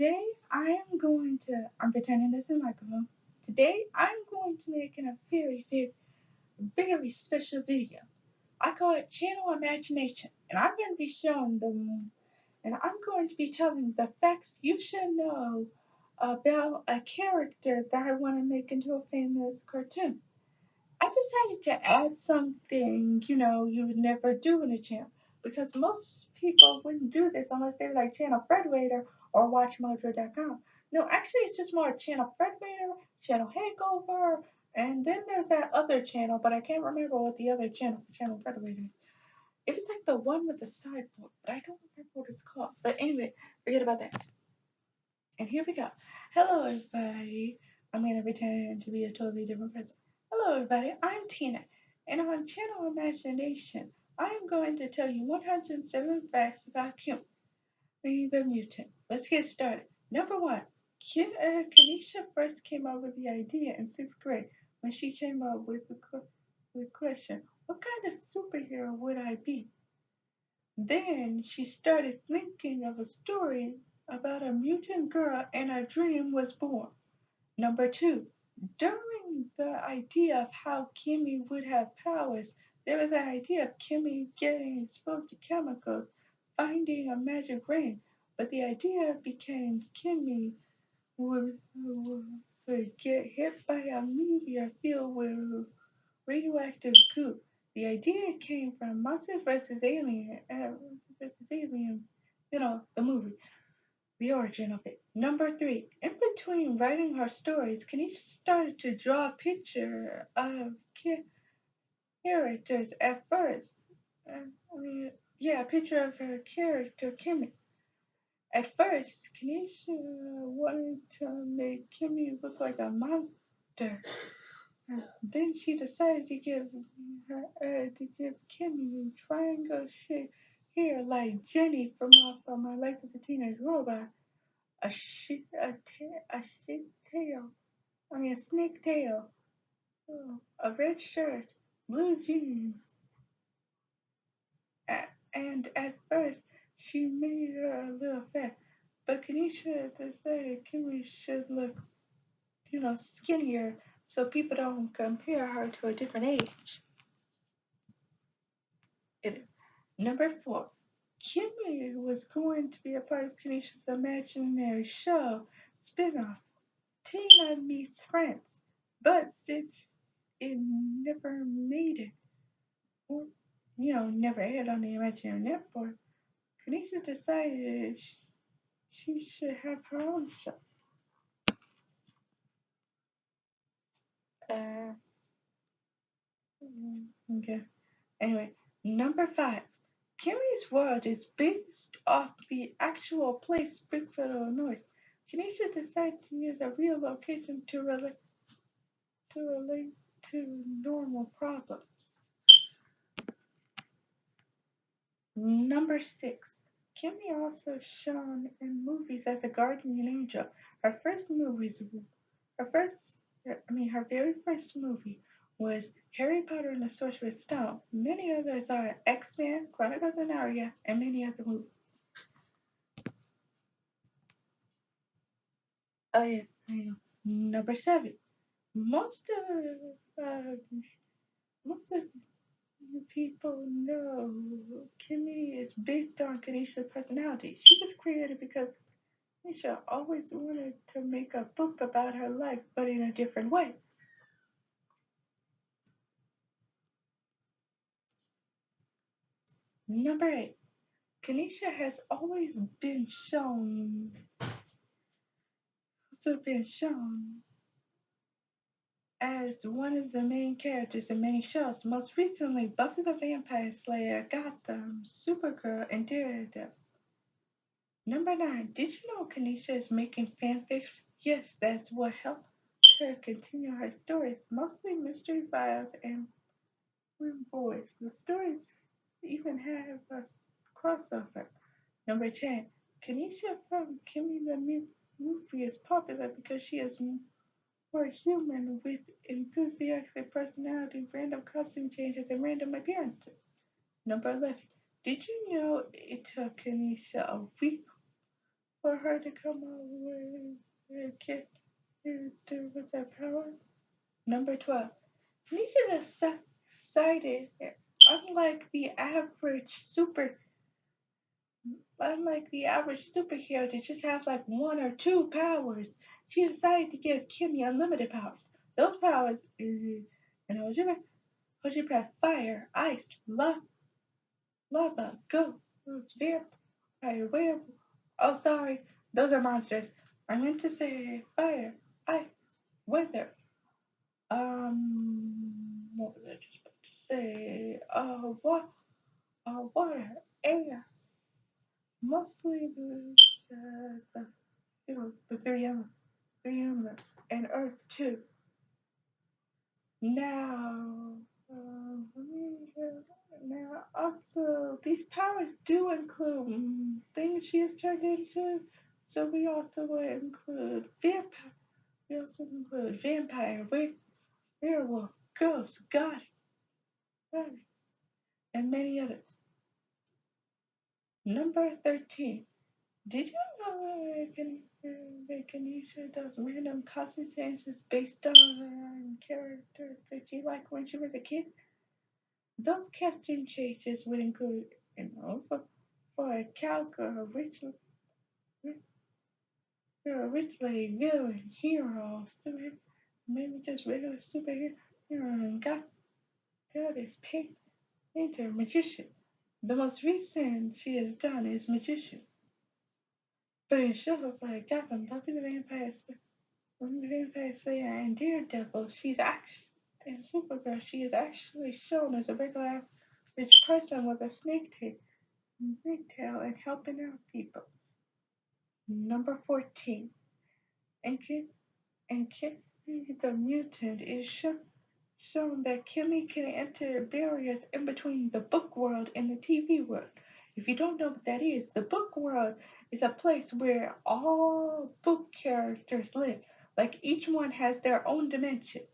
today I'm pretending this is a microphone. Today I'm going to make a very special video. I call it Channel Imagination, and I'm going to be showing them, and I'm going to be telling the facts you should know about a character that I want to make into a famous cartoon. I decided to add something, you would never do in a channel. Because most people wouldn't do this unless they like Channel Fred Wader or WatchMojo.com. No, actually, it's just more Channel Fred Wader, Channel Hakeover, and then there's that other channel, but I can't remember what the other Channel Fred Wader is. It was like the one with the sideboard, but I don't remember what it's called. But anyway, forget about that. And here we go. Hello, everybody. I'm going to pretend to be a totally different person. Hello, everybody. I'm Tina. And on Channel Imagination, I am going to tell you 107 facts about Kimi, the mutant. Let's get started. Number one, Kanisha first came up with the idea in sixth grade when she came up with the question, what kind of superhero would I be? Then she started thinking of a story about a mutant girl and a dream was born. Number two, during the idea of how Kimi would have powers, there was an idea of Kimi getting exposed to chemicals, finding a magic ring, but the idea became Kimi would get hit by a meteor filled with radioactive goo. The idea came from Monsters vs. Aliens, the movie, the origin of it. Number three, in between writing her stories, Kanisha started to draw a picture of characters at first. A picture of her character, Kimi. At first, Kanisha wanted to make Kimi look like a monster. Then she decided to give Kimmy triangle shaped hair like Jenny from My Life as a Teenage Robot, a snake tail, a red shirt, blue jeans, and at first she made her a little fat, but Kanisha decided Kimmy should look, skinnier so people don't compare her to a different age. Number four, Kimi was going to be a part of Kanisha's imaginary show spinoff, Tina Meets Friends. But since it never made it, or, never aired on the Imaginary Network, Kanisha decided she should have her own show. Uh, okay. Anyway, number five. Kimmy's world is based off the actual place, Springfield, Illinois. Kanisha decided to use a real location to relate to normal problems. Number six. Kimmy also shown in movies as a guardian angel. Her first movies, her very first movie was Harry Potter and the Sorcerer's Stone. Many others are X-Men, Chronicles of Narnia, and many other movies. Oh yeah. Number seven. Most of most of you people know Kimmy is based on Kanisha's personality. She was created because Kanisha always wanted to make a book about her life, but in a different way. Number eight. Kanisha has always been shown as one of the main characters in many shows. Most recently, Buffy the Vampire Slayer, Gotham, Supergirl, and Daredevil. Number nine. Did you know Kanisha is making fanfics? Yes, that's what helped her continue her stories, mostly mystery files and boys. The stories even have a crossover. Number 10. Kanisha from Kimi the movie is popular because she is more human with enthusiastic personality, random costume changes, and random appearances. Number 11. Did you know it took Kanisha a week for her to come up with a kid with that power. Number 12. Nisha decided, unlike the average super, unlike the average superhero to just have like one or two powers, she decided to give Kimmy unlimited powers. Those powers, and hold your breath, fire, ice, lava, ghost, vampire, werewolf. Oh, sorry, those are monsters. I meant to say fire, ice, weather. What was I just about to say? Water, air, mostly the three elements, and earth too. Now, now also these powers do include things she has turned into. So we also will include vampire. We also include vampire, werewolf, ghost, god, and many others. Number 13. Did you know Kanisha does random costume changes based on characters that she liked when she was a kid? Those costume changes would include, for a cowgirl, rich lady, villain, hero, super, maybe just regular superhero, goddess, painter, magician. The most recent she has done is magician. But in shows like Gotham, Buffy the Vampire Slayer, and Daredevil, in Supergirl, she is actually shown as a regular rich person with a snake tail and helping out people. Number 14. And Kimmy the mutant is shown that Kimmy can enter barriers in between the book world and the TV world. If you don't know what that is, the book world is a place where all book characters live. Like each one has their own dimension.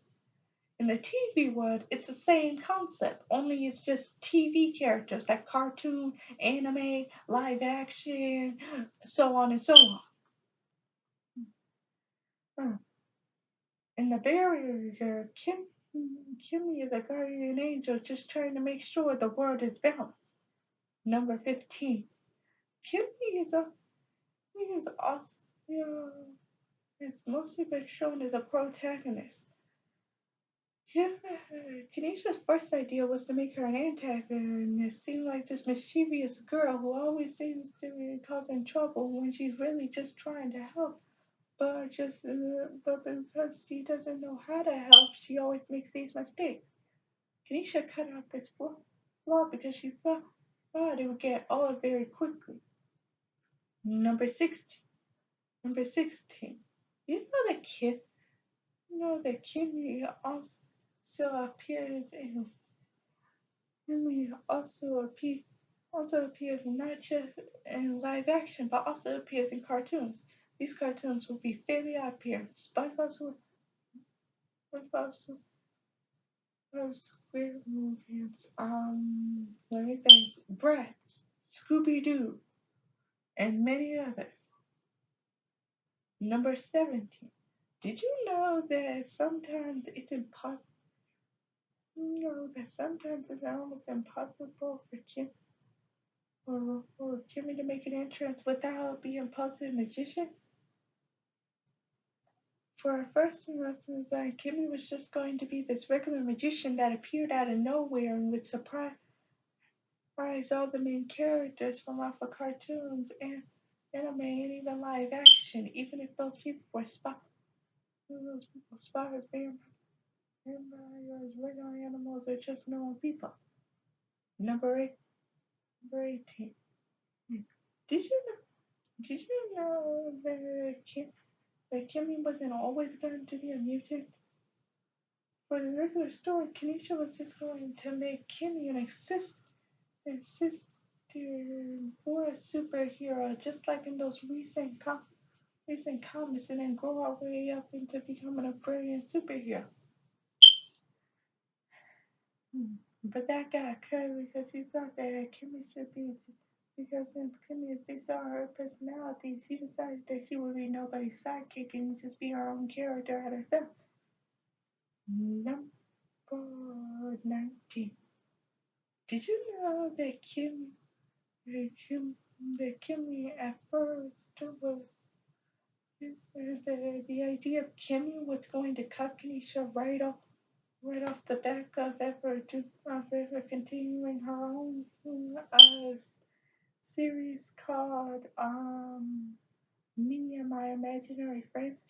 In the TV world, it's the same concept, only it's just TV characters like cartoon, anime, live action, so on and so on. Hmm. In the barrier, Kimmy is a guardian angel just trying to make sure the world is balanced. Number 15. Kimmy is a he is also, it's mostly been shown as a protagonist. Kenisha's first idea was to make her an antagonist, seem like this mischievous girl who always seems to be causing trouble when she's really just trying to help. But because she doesn't know how to help, she always makes these mistakes. Kenisha cut out this flaw because she thought it would get old very quickly. Number 16. Number 16. You know the kid. You know that Kimmy also appears in Kimmy also appears not just in live action, but also appears in cartoons. These cartoons will be Fairly Odd Parents, SpongeBob Square Movies, let me think, Bratz, Scooby Doo, and many others. Number 17. Did you know that sometimes it's impossible? You know that sometimes it's almost impossible for Kimmy to make an entrance without being a positive magician? For our first lesson, Kimmy was just going to be this regular magician that appeared out of nowhere and would surprise all the main characters from off of cartoons and anime and even live action, even if those people were spies, vampires, regular animals, or just normal people. Number 8, number 18. Did you know, did you know that Kimmy wasn't always going to be a mutant? For the regular story, Kanisha was just going to make Kimmy an assistant for a superhero, just like in those recent comics, and then grow our way up into becoming a brilliant superhero. But that got cut because he thought that Kimmy should be. Because since Kimi is based on her personality, she decided that she would be nobody's sidekick and just be her own character at herself. Number 19. Did you know that that Kimi at first was the idea of Kimi was going to cut Kanisha right off the back of ever continuing her own series called Me and My Imaginary Friends,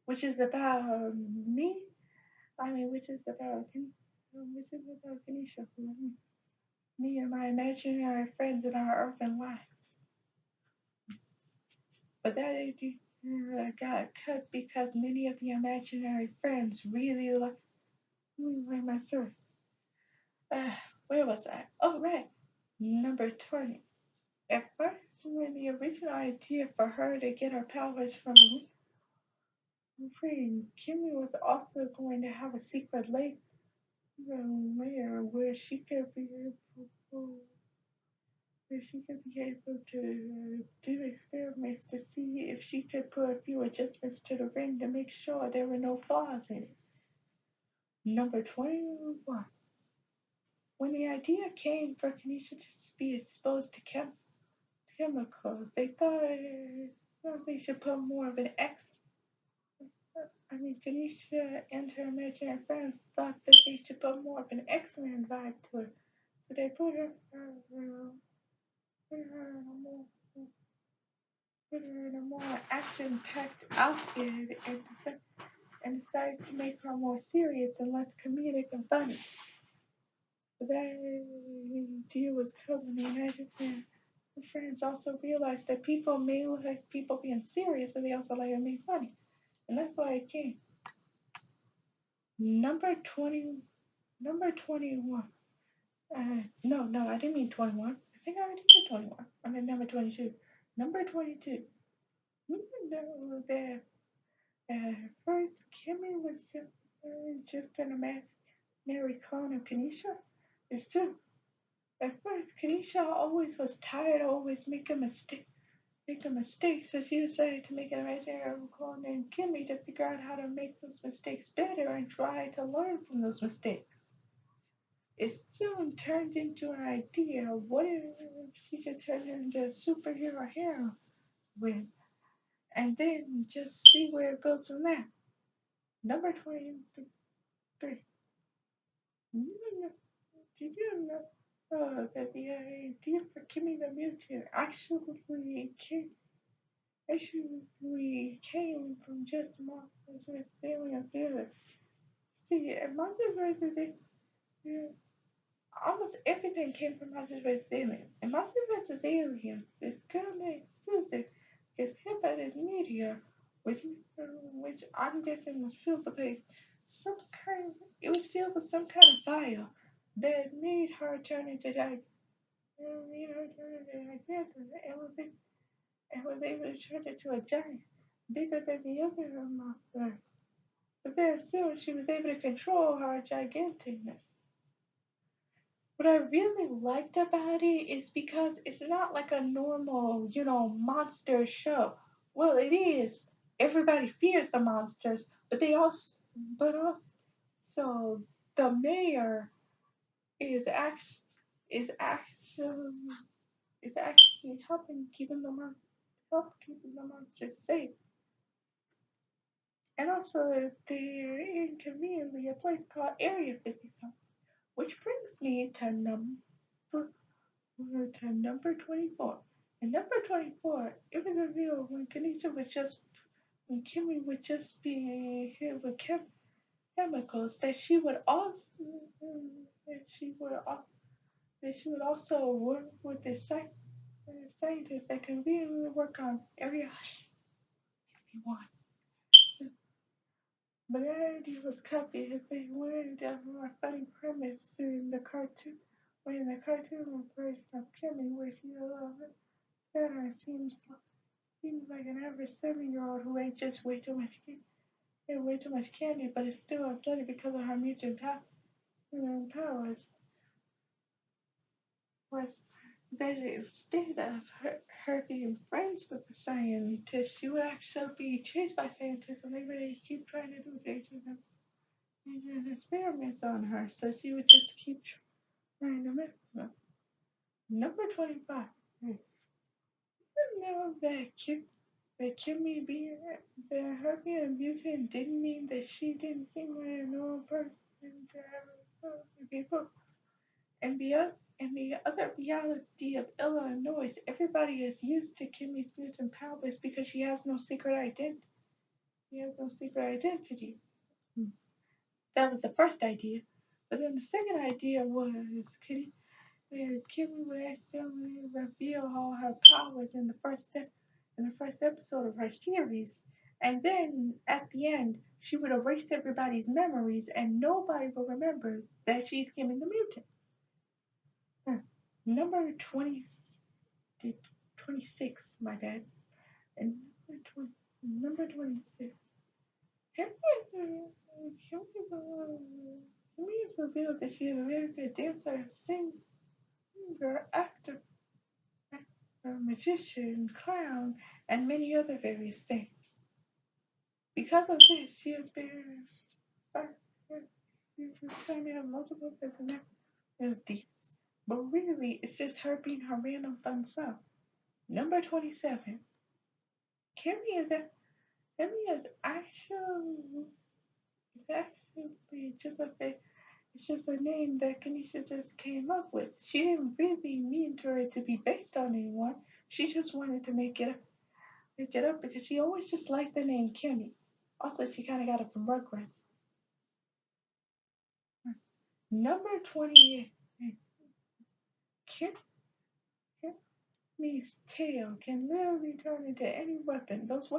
which is about me. I mean, which is about Kanisha, me and my imaginary friends in our urban lives. But that idea got cut because many of the imaginary friends really like my story. Uh, where was I? Oh, right. Number 20. At first, when the original idea for her to get her powers from a friend, Kimmy was also going to have a secret layer where she could be able to do experiments to see if she could put a few adjustments to the ring to make sure there were no flaws in it. Number 21. When the idea came for Kanisha to be exposed to chemicals, they thought they should put more of an X. I mean, Kanisha and her imaginary friends thought that they should put more of an X-Men vibe to her. So they put her in a more action-packed outfit and decided to make her more serious and less comedic and funny. But that idea was covered in the imaginary friends also realized that people may like people being serious, but they also like it being funny. And that's why it came. Number 20, number 21. No, I didn't mean 21. I think I already did 21. I mean number 22. Number 22. No, first, Kimmy was just an imaginary clone of Kanisha. It's true. At first, Kanisha always was tired, always make a mistake, so she decided to make an imaginary clone named Kimmy to figure out how to make those mistakes better and try to learn from those mistakes. It soon turned into an idea. What if she could turn into a superhero heroine and then just see where it goes from there? Number 23. Did you know that the idea for Kimmy the Mutant actually came from just Marvel's with alien theater? See, at Monsters vs. Yeah, almost everything came from Monsters vs. Aliens. In Monsters vs. Aliens, this girl named Susan gets hit by this meteor, which I'm guessing was filled with some kind. It was filled with some kind of fire that made her turn into that. Made her turn into like that, and was able to turn into a giant, bigger than the other monsters. But then soon she was able to control her giganticness. What I really liked about it is because it's not like a normal, monster show. Well, it is. Everybody fears the monsters, but also, the mayor is actually is actually is actually help keeping the monsters safe. And also, they're in conveniently a place called Area 57, which brings me to number 24. And number 24, it was revealed when Kimmy would just be hit with chemicals that she would that she would also work with the scientists that can really work on Area 51. But that idea was cut because they wanted a more funny premise when the cartoon version of Kimmy, where she better seems like an average 7-year-old who ate just way too much candy, but is still athletic because of her mutant powers. Was that instead of her being friends with the scientists, she would actually be chased by scientists and they would keep trying to do dangerous experiments on her. So she would just keep trying to mess with them. Number 25. You know that Kimmy being that her being a mutant didn't mean that she didn't seem like a normal person to have people. And the other reality of Illinois, everybody is used to Kimmy's mutant powers because she has no secret identity. She has no secret identity. That was the first idea. But then the second idea was that Kimmy would accidentally reveal all her powers in the first episode of her series. And then at the end, she would erase everybody's memories and nobody will remember that she's Kimmy the mutant. Number 20, 26, my bad. And number 26. Kimmy is revealed that she is a very good dancer, singer, actor, magician, clown, and many other various things. Because of this, she has been started multiple personalities. But really, it's just her being her random fun self. Number 27. Kimmy is a Kimmy is actually just it's just a name that Kanisha just came up with. She didn't really mean for it to be based on anyone. She just wanted to make it up because she always just liked the name Kimmy. Also, she kind of got it from Rugrats. Number 28. Kim, Kimmy's tail can literally turn into any weapon. Those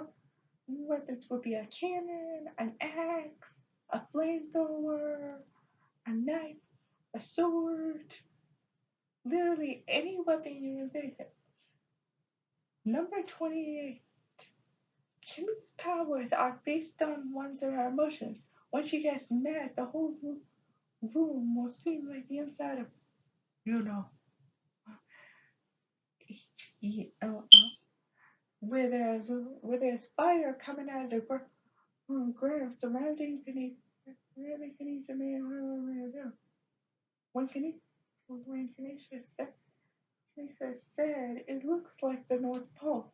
weapons would be a cannon, an axe, a flamethrower, a knife, a sword, literally any weapon you can think of. Number 28. Kimmy's powers are based on one's of her emotions. When she gets mad, the whole room will seem like the inside of, you know, H-E-L-L, where there's fire coming out of the ground surrounding Kanisha. Really, Kanisha, man, when Kanisha, when Kanisha said, it looks like the North Pole.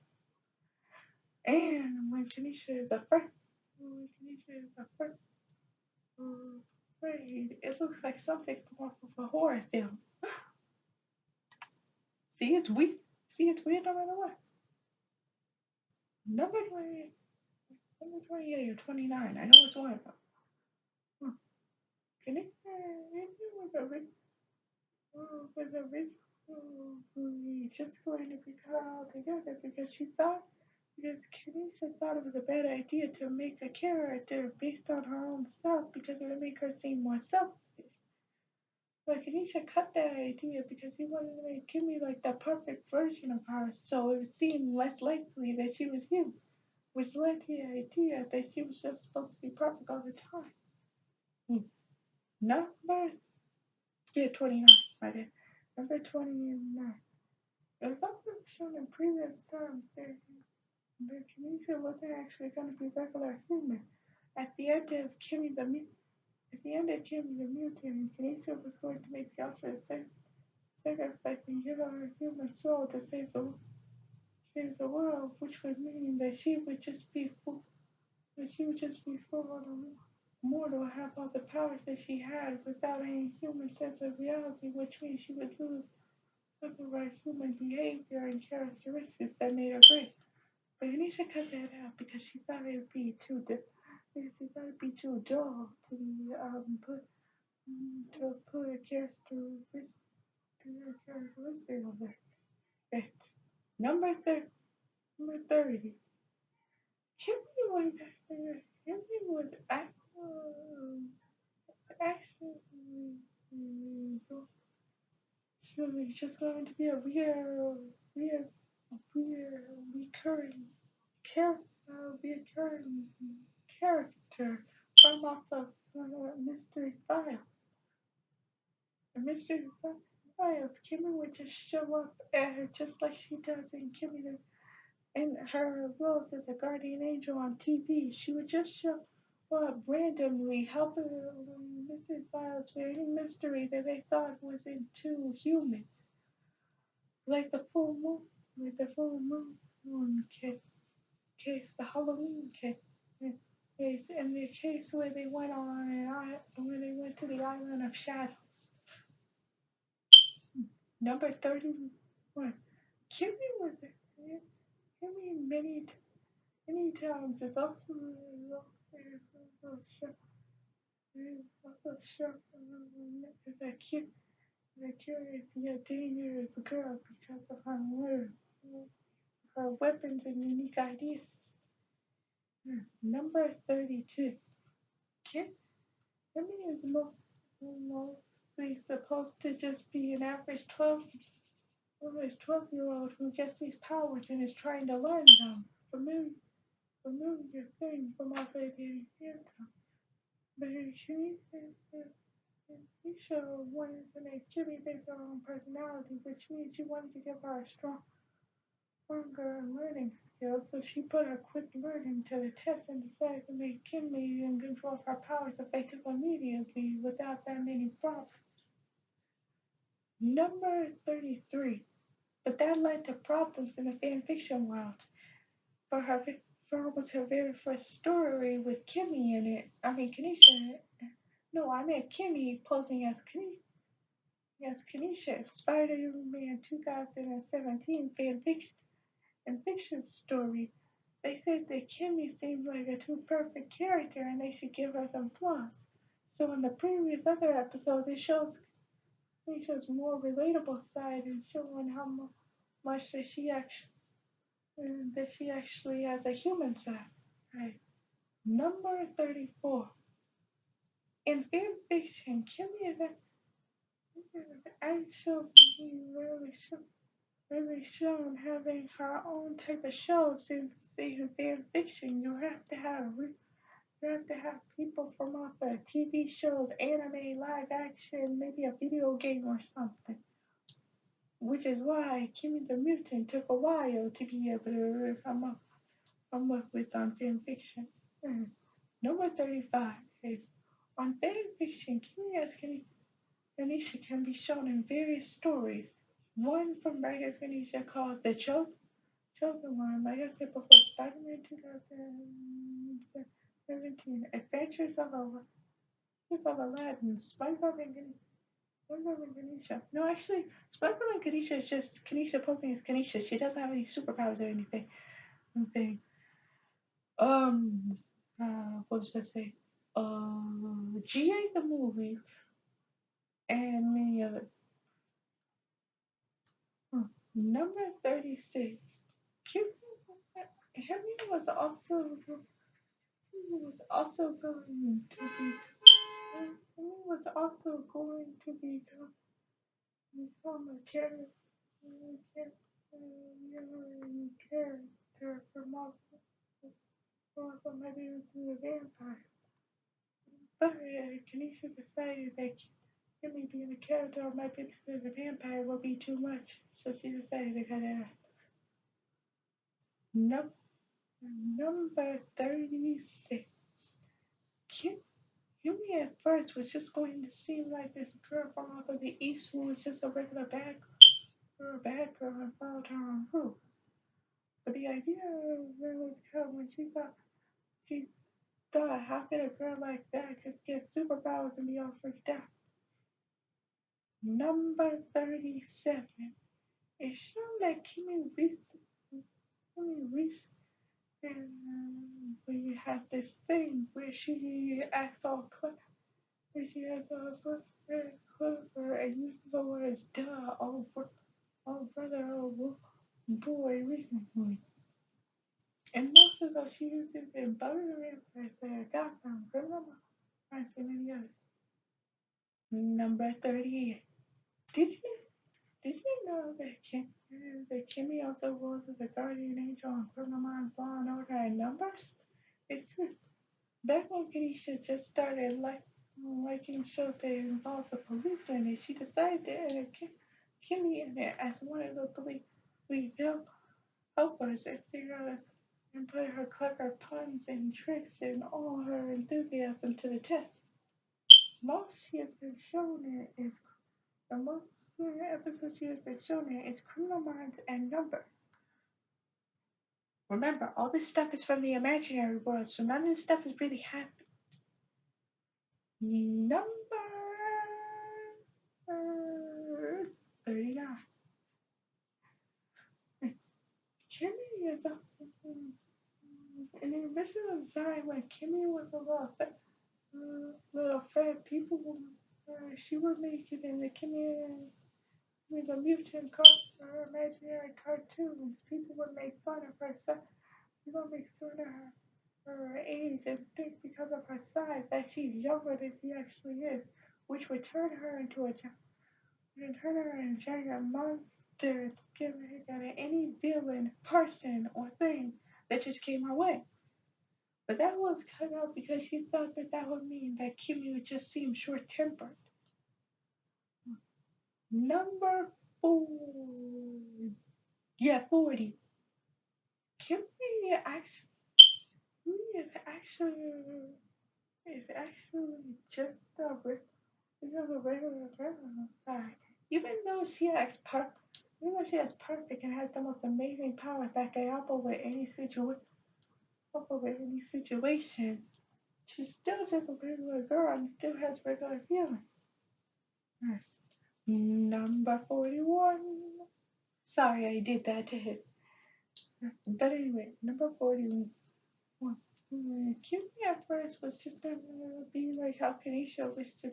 And when Kanisha is afraid, it looks like something off of a horror film. See, it's weird. See, it's weird no matter what. Number 20, number 28 or 29. I know it's one of them. Hmm. Kanisha was originally just going to be put all together because Kanisha thought it was a bad idea to make a character based on her own self because it would make her seem more selfish. But Kanisha cut that idea because he wanted to make Kimmy like the perfect version of her, so it would seem less likely that she was you, which led to the idea that she was just supposed to be perfect all the time. Hmm. Number 29, my dear. Number 29. It was also shown in previous times that Kanisha wasn't actually going to be regular human. At the end of Kimmy the at the end of Kimmy the Mutant, Kanisha was going to make the ultimate sacrifice and give up her human soul to save the world, which would mean that she would just be full on mortal, have all the powers that she had without any human sense of reality, which means she would lose some of her human behavior and characteristics that made her great. But Anisha cut that out because she thought it would be too dull to be put a characteristic of it. Number 30. Kimberly was Kimberly was actually just going to be a real, real recurring recurring character from off of Mystery Files. A Mystery Files. files, Kimmy would just show up just like she does in in her roles as a guardian angel on TV. She would just show up randomly, helping missing files with any mystery that they thought wasn't too human, like the full moon, like the full moon case, the Halloween case, and the case where they went on when they went to the island of shadows. Number 31. Kimmy was Kimmy many times is also shocked as a curious yet dangerous girl because of her weapons and unique ideas. Number 32. Kim, Kimmy is mostly supposed to just be an average 12-year old who gets these powers and is trying to learn them. Familiar thing from our dating anthem. But Keisha wanted to make Kimmy based on her own personality, which means she wanted to give her a stronger learning skills, so she put her quick learning to the test and decided to make Kimmy in control of her powers effective immediately without that many problems. Number 33. But that led to problems in the fanfiction world. For her, for was her very first story with Kimmy in it. I mean, Kanisha in it. No, I meant Kimmy posing as Kanisha in Spider-Man 2017 fanfiction and fiction story. They said that Kimmy seemed like a too perfect character and they should give her some flaws. So in the previous other episodes, it shows more relatable side and showing how much that she actually has a human side. Right. Number 34. In fan fiction, Kimmy is actually really shown having her own type of show since in fan fiction you have to have people from off of TV shows, anime, live action, maybe a video game or something. Which is why Kimmy the Mutant took a while to be able to come up with on fan fiction. Number 35 is on fan fiction, Kimmy as Kanisha can be shown in various stories. One from Writer Kanisha called The Chosen One, like I said before, Spider-Man 2017, Adventures of Aladdin, SpongeBob and Kanisha. No, actually, SpongeBob and Kanisha is just Kanisha posing as Kanisha. She doesn't have any superpowers or anything. Um, what was I say? GA the movie and many other. Number 36. Cupid Henry going to be Henry was also going to become a character from maybe into the vampire. But Kanisha decided that Kimmy being a character or might be considered a vampire would be too much, so she decided to cut it out. Nope. Number 36. Kim, Kimmy at first was just going to seem like this girl from off of the East who was just a regular bad girl and followed her own rules. But the idea really come when she thought, how could a girl like that just get superpowers and be all freaked out? Number 37. It's shown that Kimmy Reese where you have this thing where she acts all clever, where she has very clever and uses the words duh, oh brother, oh boy recently. And most of those she uses in Butter the Vampires that I got from Criminal Minds and many others. Number 38. Did you did you know that Kimmy also was the guardian angel on Criminal Minds, Law and Order and Numbers? It's true. Back when Keisha just started liking shows that involved the police in it, she decided to Kimi in it as one of the lead helpers and put her clever puns and tricks and all her enthusiasm to the test. Most she has been shown in is the most episodes she has been shown in is Criminal Minds and Numbers. Remember, all this stuff is from the imaginary world, so none of this stuff is really happening. Number 39. Kimmy is a. In the original design, when Kimmy was a little fat, she would make it in the Kimmy with a mutant imaginary cartoons. People would make fun of her. People would make fun of her age and think because of her size that she's younger than she actually is, which would turn her into a giant monster to give her any villain, person, or thing that just came her way. But that was cut out because she thought that that would mean that Kimmy would just seem short tempered. Number 40. Kimmy is actually just a regular girl side. Even though she acts even though she is perfect and has the most amazing powers that can help her with any situation, she's still just a regular girl and still has regular feelings. Yes. Number 41. Sorry I did that to him. But anyway, number 41. Kimmy at first was just gonna be like how Kanisha wished to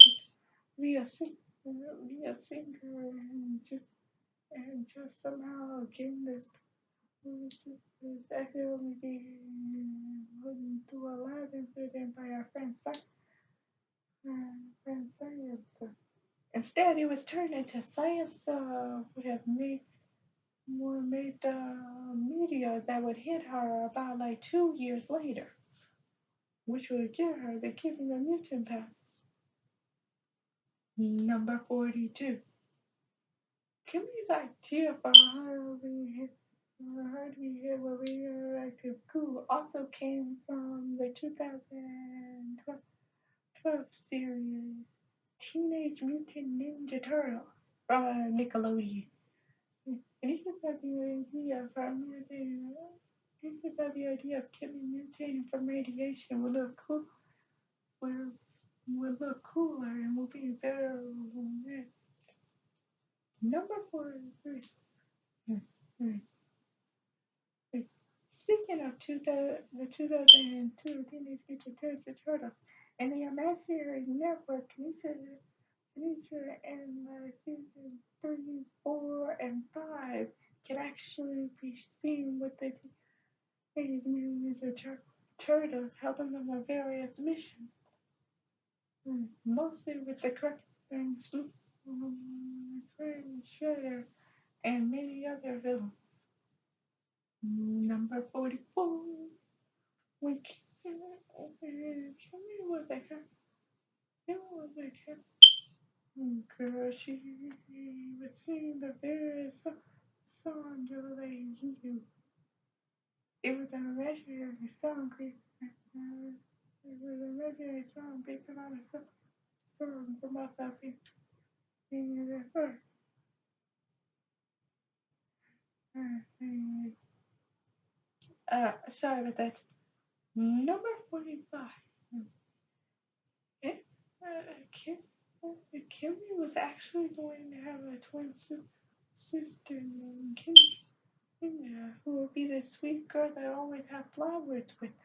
be a singer and just somehow gain this academic through a lab incident by our friend Science. Instead, it was turned into Science would have made the meteor that would hit her about like 2 years later, which would give her the giving the mutant powers. Number 42. Kimmy's idea for her to be hit with radioactive goo also came from the 2012 series Teenage Mutant Ninja Turtles from Nickelodeon. And he got the idea from using he got the idea of Kimmy mutating from radiation would look cool would look cooler and would be better than number 43. Speaking of the 2002 Teenage Mutant Ninja Turtles and the Imaginary Network, Kanisha in season 3, 4, and 5 can actually be seen with the Teenage Mutant Ninja Turtles helping them with various missions, mostly with the Crane Shredder, and many other villains. Number 44. When Kimmy was a girl, she was singing the various songs relating to. It was an imaginary song. It was an imaginary song based on a song from my family. Sorry about that. Number 45. It, Kim, Kimmy was actually going to have a twin sister named Kimmy, who would be the sweet girl that always had flowers with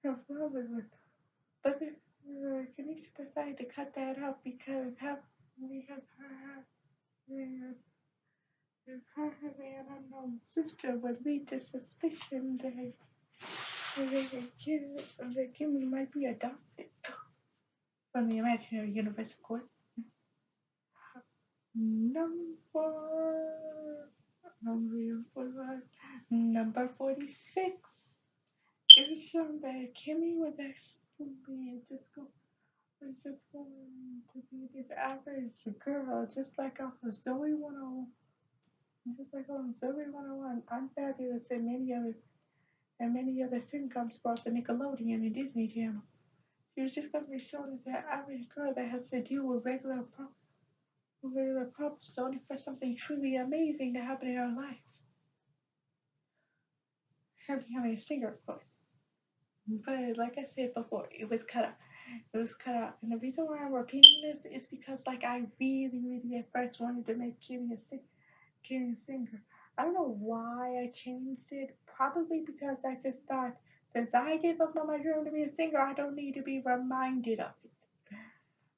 her. But Kanisha decided to cut that out because her having an unknown sister would lead to suspicion that Kimmy might be adopted from the imaginary universe, of course. Number 46. It was shown that Kimmy was actually was just going to be this average girl, just like off of Zoe 101. Just like on Zoe 101, I'm fabulous, and many other sitcoms brought the Nickelodeon and Disney Channel. She was just going to be shown as an average girl that has to deal with regular problems only for something truly amazing to happen in her life. Her becoming a singer, of course. But like I said before, it was cut out. It was cut out. And the reason why I'm repeating this is because like I really at first wanted to make Kimi a singer. I don't know why I changed it. Probably because I just thought since I gave up on my dream to be a singer, I don't need to be reminded of it.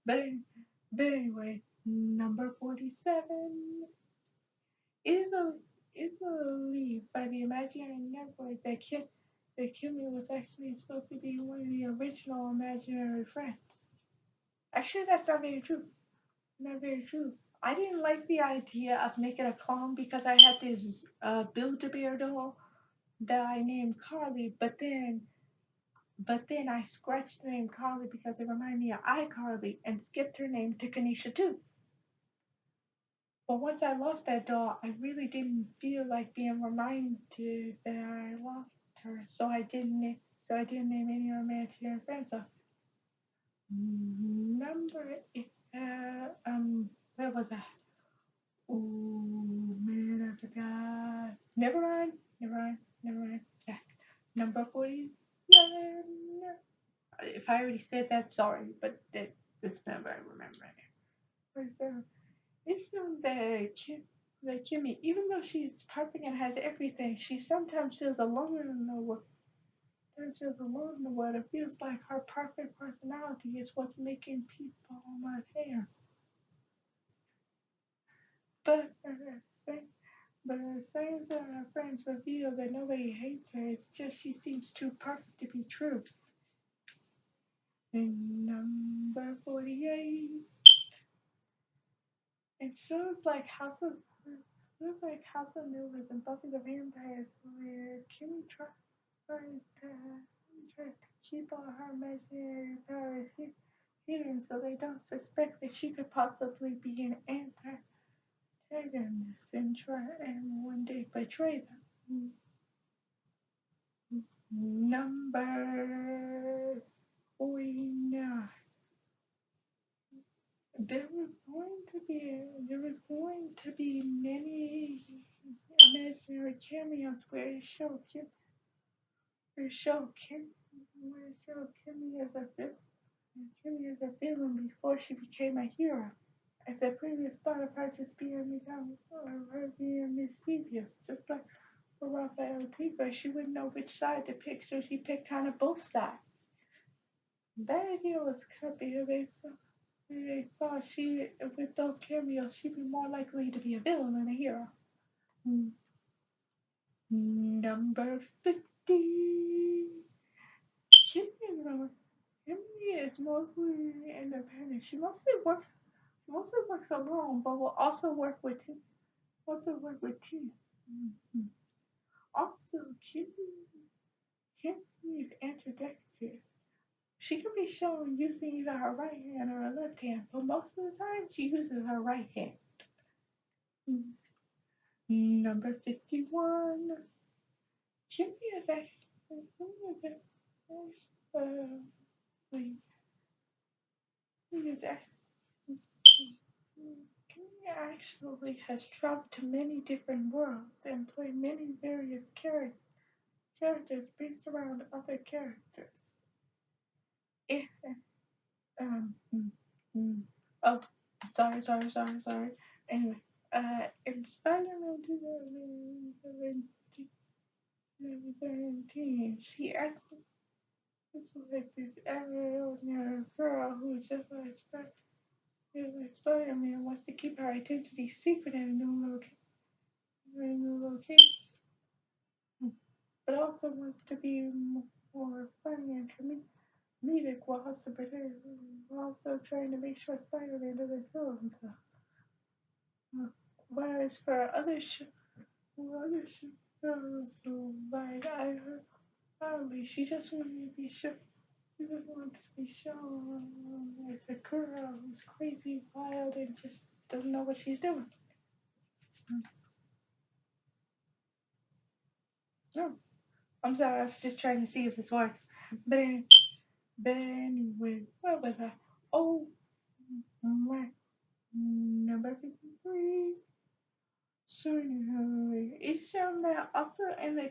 But, but anyway, number 47 is a is believed by the imaginary network that Kimi was actually supposed to be one of the original imaginary friends. Actually, that's not very true. Not very true. I didn't like the idea of making a clone because I had this Build-A-Bear doll that I named Carly, but then I scratched the name Carly because it reminded me of iCarly and skipped her name to Kanisha too. But once I lost that doll, I really didn't feel like being reminded that I lost her, so I didn't name any romantic friends. So number where was I? Oh man, I forgot. Never mind. Yeah. Number 47. If I already said that, sorry, but this number I remember. 47. It's shown that Kimmy, even though she's perfect and has everything, she sometimes feels alone in the world. Sometimes feels alone in the world. It feels like her perfect personality is what's making people love her. But same, but same as her friends reveal that nobody hates her. It's just she seems too perfect to be true. And number 48. It shows like House of Mirrors and Buffy the Vampire where Kimmy tries to keep all her imaginary powers hidden so they don't suspect that she could possibly be an antagonist and one day betray them. Number 49. There was going to be many imaginary cameos where it showed Kimmy as a villain before she became a hero. As a previous thought of her just her being mischievous, just like for Raphael Tifa, she wouldn't know which side to pick, so she picked kind of both sides. That idea was cut because they thought with those cameos, she'd be more likely to be a villain than a hero. Mm. Number 50. Kimmy is mostly independent. She mostly works alone, but will also work with team. Also work with team. Mm-hmm. Also, Kimmy is ambidextrous. She can be shown using either her right hand or her left hand, but most of the time she uses her right hand. Number 51. Kimmy is actually, Kimmy is actually, Kimmy actually has traveled to many different worlds and played many various characters based around other characters. If, um, mm, mm, oh, sorry. Anyway, in Spider-Man 2017, she actually is like this extraordinary girl who just like Spider-Man wants to keep her identity secret in a new location, but also wants to be more funny and comedic while also trying to make sure Spider-Man doesn't kill himself. Whereas for other shows, like I heard, probably she just wanted to be sure. She just wants to be shown as a girl who's crazy, wild, and just doesn't know what she's doing. No, I'm sorry, I was just trying to see if this works. But, but anyway, what was I? Oh, my number 53. So it's shown that also in the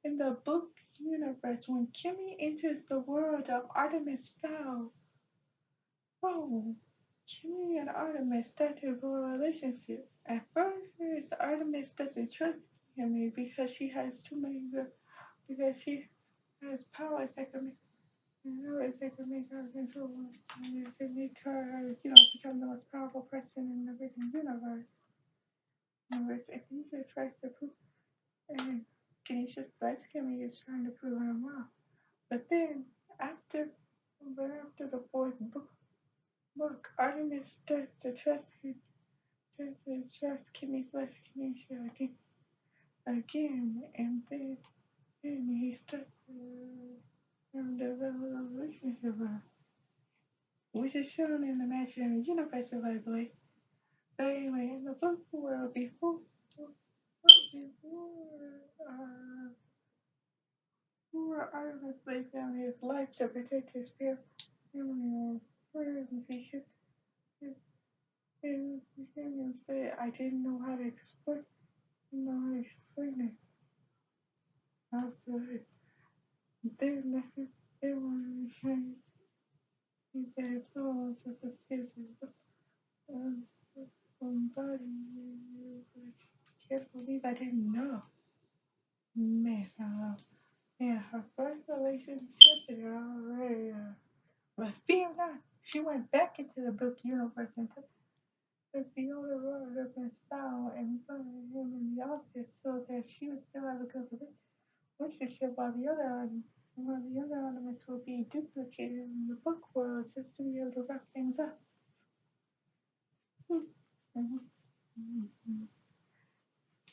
in the book universe, when Kimmy enters the world of Artemis Fowl, oh, Kimmy and Artemis start to grow a relationship. At first, Artemis doesn't trust Kimmy because she has too many, because she has powers that can make, powers that can make her control, and it can make her, become the most powerful person in the written universe. And Kenisha tries to prove, and Kenisha's best Kimmy is trying to prove him wrong. But then, after, after the fourth book, Artemis starts to trust him. Just Kimmy's left Kenisha again, and then he starts to develop a relationship with her, which is shown in the imaginary universe, by the way. But anyway, in the book world, uh, before Artemis lays down his life to protect his family and friends, he heard him say, "I didn't know how to explain it." I was like, then when he said, "So it's a schedule." Um, somebody, can't believe I didn't know. Man, yeah, her first relationship is already. But fear not, she went back into the book universe and took the older brother Miss Fowl and put him in the office so that she would still have a good relationship while the other elements would be duplicated in the book world just to be able to wrap things up.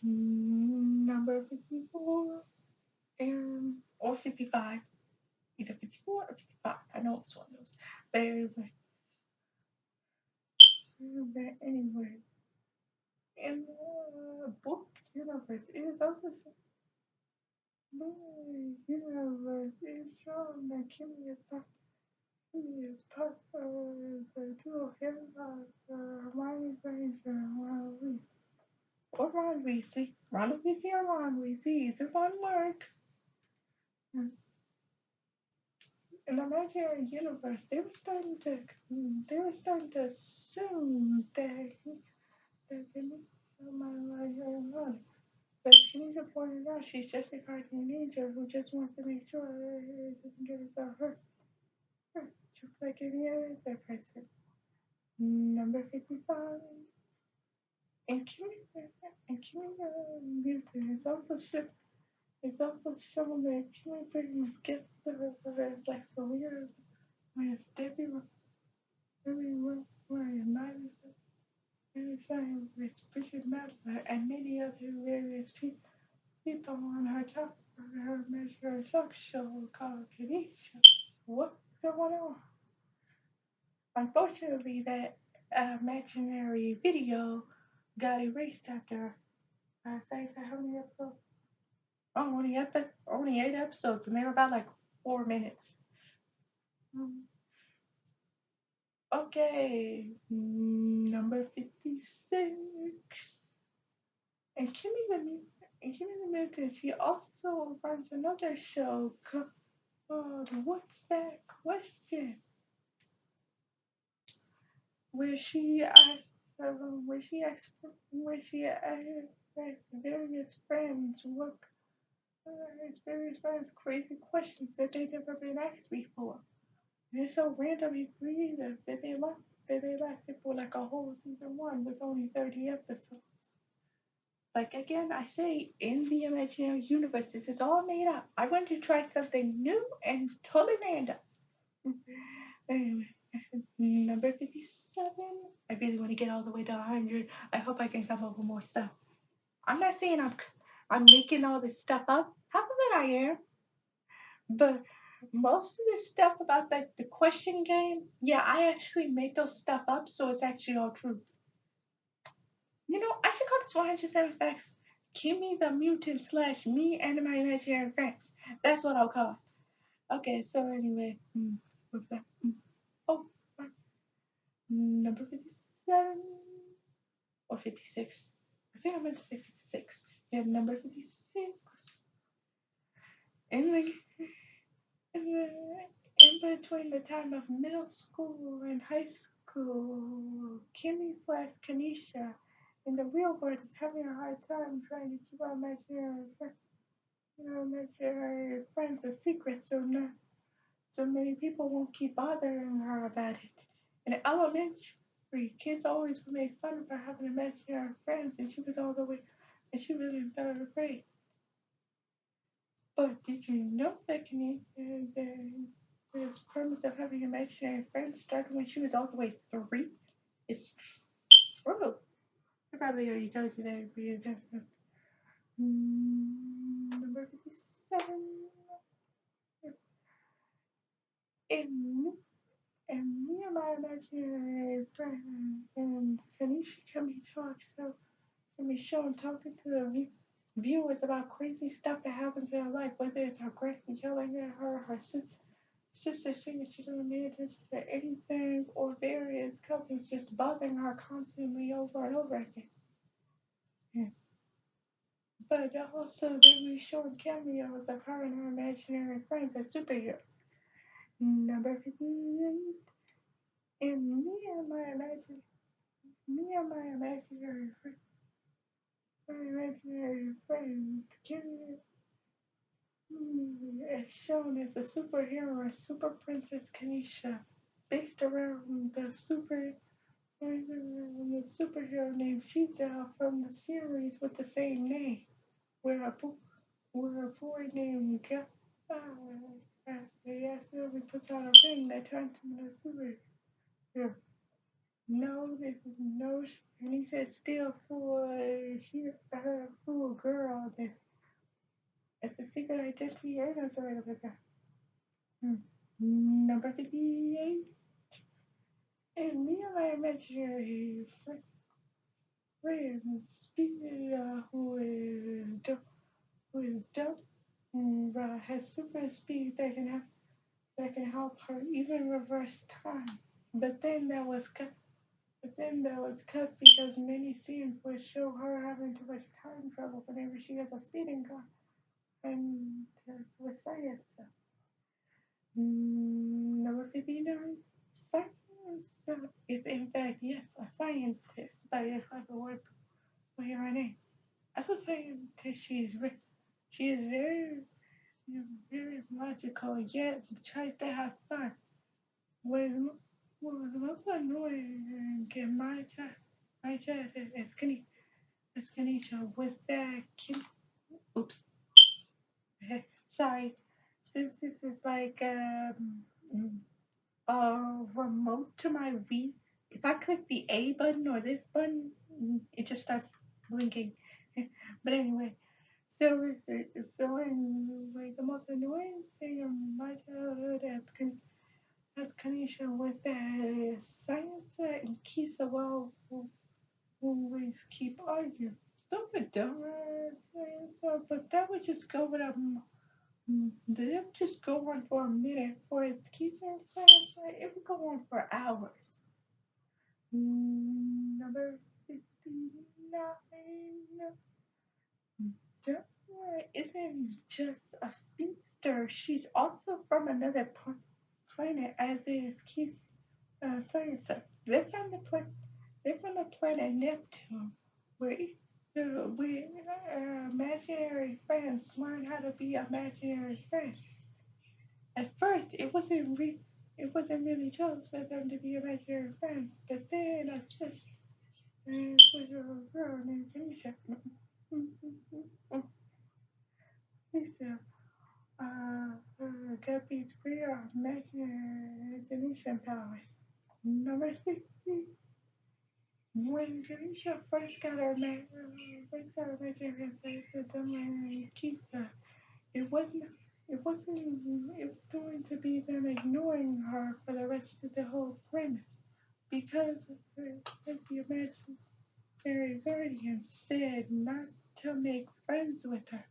Number 54 and or 55. Either 54 or 55. I know it's one of those. But anyway, in the book universe, it is also universe is shown that Kimmy is part of the two of him, Hermione's Ranger and Ron Weasley. Or Ron Weasley. Ron Weasley or Ron Weasley. Either one works. In the imaginary universe, they were starting to assume that might like Hermione. But Tanisha pointed out she's just a guardian angel who just wants to make sure it doesn't get herself hurt. Just like any other person. Number 55. And Kimi Mutant is also shown that Kimi brings gifts to her brothers like Sawyer, when Debbie Ryan, Mary Simon, Richard Madler, and many other various people on her talk show called Kanisha. What's going on? Unfortunately, that imaginary video got erased after say how many episodes? Oh, only 8 episodes, and they were about like 4 minutes. Um, okay, number 56. And Kimmy the Mutant, she also runs another show called What's That Question? Where she asks, various friends various friends crazy questions that they've never been asked before. And it's so randomly creative that they lasted for like a whole season one with only 30 episodes. Like again, I say in the imaginary universe, this is all made up. I want to try something new and totally random. Anyway, number 57. I really want to get all the way to 100. I hope I can come up with more stuff. I'm not saying I'm making all this stuff up. Half of it I am, but Most of this stuff about like the question game, yeah, I actually made those stuff up, so it's actually all true. You know, I should call this 107 facts Kimi the mutant slash me and my imaginary friends. That's what I'll call it. Okay, so anyway, what's that? Oh, number 57 or 56. I think I meant to say 56. Yeah, number 56. In the in the in between the time of middle school and high school, Kimmy slash Kanisha in the real world is having a hard time trying to keep our imaginary friends a secret so many people won't keep bothering her about it. In elementary, kids always made fun of her having imaginary friends, and she was in third grade. But did you know that this premise of having imaginary friends started when she was all the way 3? It's true. I probably already told you that in previous episode. Number 57. In and me and my imaginary friend and Kanisha can be shown talking to the viewers about crazy stuff that happens in her life, whether it's her grandma yelling at her, her sister saying she doesn't pay attention to anything, or various cousins just bothering her constantly over and over again. Yeah. But also, they will be showing cameos of her and her imaginary friends as superheroes. Number 58. And me and my imaginary friend, Kim, is shown as a superhero, super princess Kanisha, based around the superhero named Cheetah from the series with the same name, where a boy named they accidentally puts out a ring that turns him into a superhero. No, this is no, and he said still fool girl. This it's a secret identity and it's already like that. Number 58. And me and my imaginary friend, speaking who is dumb, but has super speed that can help her even reverse time. But then that was cut. But then that was cut because many scenes would show her having too much time travel whenever she has a speeding car and with science. Number 59. Science is in fact, yes, a scientist, but it's like a word for her name. As a scientist, she is very logical, yet tries to have fun. What was most annoying in my child as Kanisha was that oops, sorry, since this is like remote to my V. If I click the A button or this button, it just starts blinking. But anyway, so anyway, the most annoying thing in my childhood as Kanisha was that Science and Kisa will always keep arguing. Stupid dumbass Science, but that would just go without. They would just go on for a minute, whereas Kisa and Science, it would go on for hours. Number 59. Dora isn't just a speedster, she's also from another planet, as is Keith's science. They're from the planet Neptune, where, imaginary friends learn how to be imaginary friends. At first, it wasn't really chose for them to be imaginary friends, but then a special girl named Keisha. Keisha got these rare imagination powers. Number 60. When Felicia first got her imaginary friends, Keisha, it wasn't. it wasn't. It was going to be them ignoring her for the rest of the whole premise because of the imaginary guardian said not to make friends with her,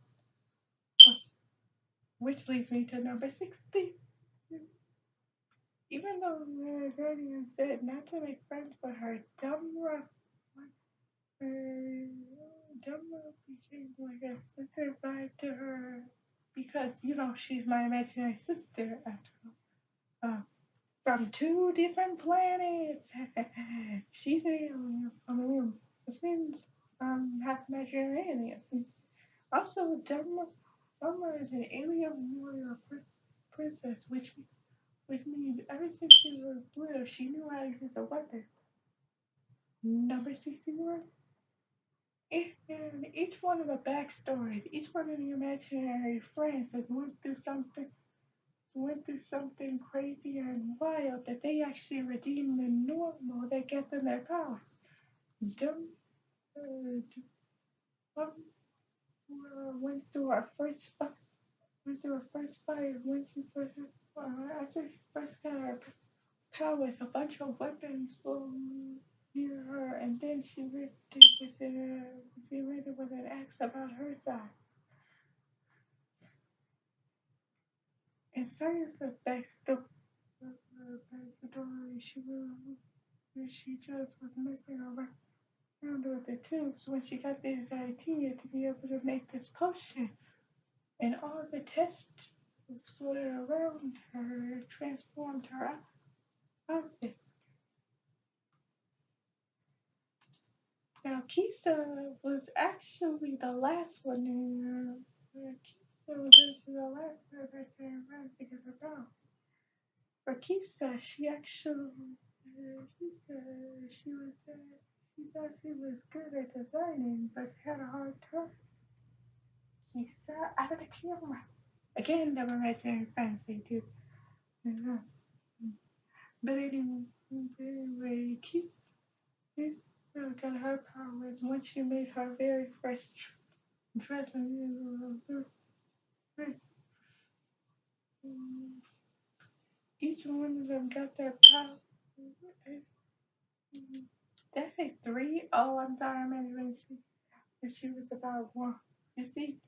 which leads me to number 60. Even though the guardian said not to make friends with her, Dumra became like a sister vibe to her because she's my imaginary sister after all. From two different planets. She's an alien from a room. The friends half imaginary alien. Also, Dumra is an alien warrior princess, which means ever since she was little, she knew how to use a weapon. Number 61. And each one of the backstories, each one of the imaginary friends has went through something crazy and wild that they actually redeem the normal that get them their powers. Dumb, uh, went through our first fight. Went through our first fight. Went through first, after she first got her powers, a bunch of weapons flew near her, and then she read it with an axe about her side. And Science's backstory, she just was messing around with the tubes when she got this idea to be able to make this potion. And all the tests was floated around her, transformed her outfit. Now, Kisa was actually the last one in Kisa was actually the last one that came around to get her power. For Kisa, she thought she was good at designing, but she had a hard time. Kisa out of the camera. Again, they were imaginary friends, they do. Uh, but anyway, Kisa got her powers once she made her very first dress. Each one of them got their power. Did I say three? Oh, I'm sorry. I meant when she was about one. You see,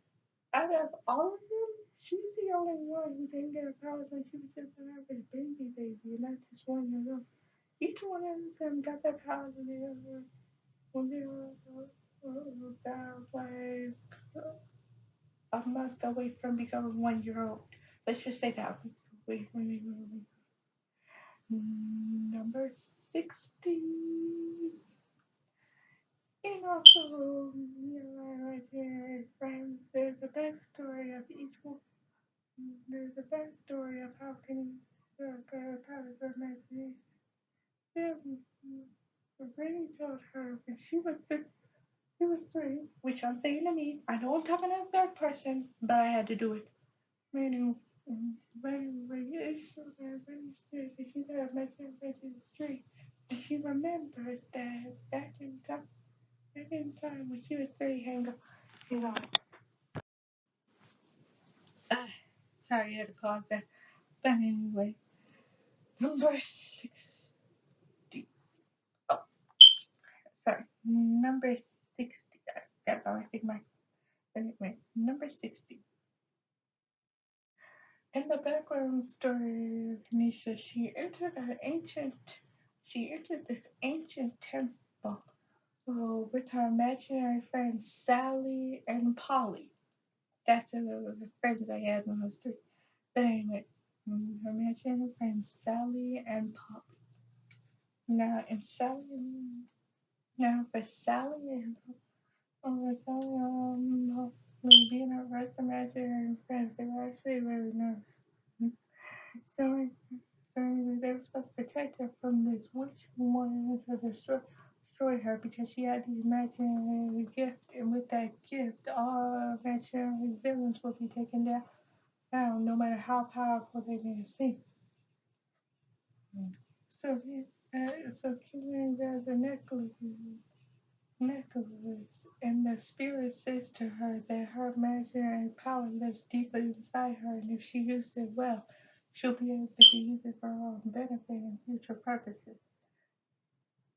out of all of them, she's the only one who didn't get her powers when she was just an average baby, and not just 1 year old. Each one of them got their powers when they were about like a month away from becoming 1 year old. Let's just say that. Wait, number 60. And also, right here, friends, there's a backstory of each one. There's a backstory of how Penny powers her imagination. Then, Granny told her when she was 3, which I'm saying to me. I know I'm talking in third person, but I had to do it. Manu, when you showed her, Granny said that she got a imaginary friends in the street, and she remembers that back in time when she was 3, hang on. Uh, sorry, I had to pause there. But anyway, number 60. Oh, sorry. Number 60. I think my. Anyway, number 60. In the background story of Nisha, she entered this ancient temple with her imaginary friends Sally and Polly. That's the friends I had when I was 3. But anyway, her imaginary friends Sally and Polly. Now, and Sally, now for Sally and Sally, being her first imaginary friends, they were actually really nervous. So, they were supposed to protect her from this witch who wanted to destroy her because she had the imaginary gift, and with that gift, all imaginary villains will be taken down, no matter how powerful they may seem. So, killing as a necklace. Nicholas, and the spirit says to her that her imaginary power lives deeply inside her, and if she uses it well, she'll be able to use it for her own benefit and future purposes.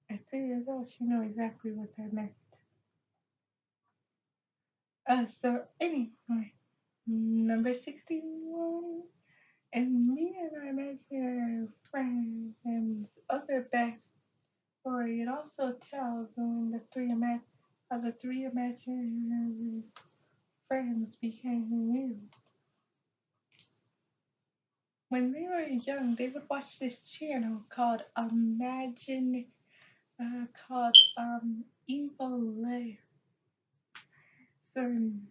At 3 years old, she knew exactly what that meant. So anyway, number 61, and me and our imaginary friend's other backstory. It also tells when how the three imaginary friends became new. When they were young, they would watch this channel called called Evil Lair. So an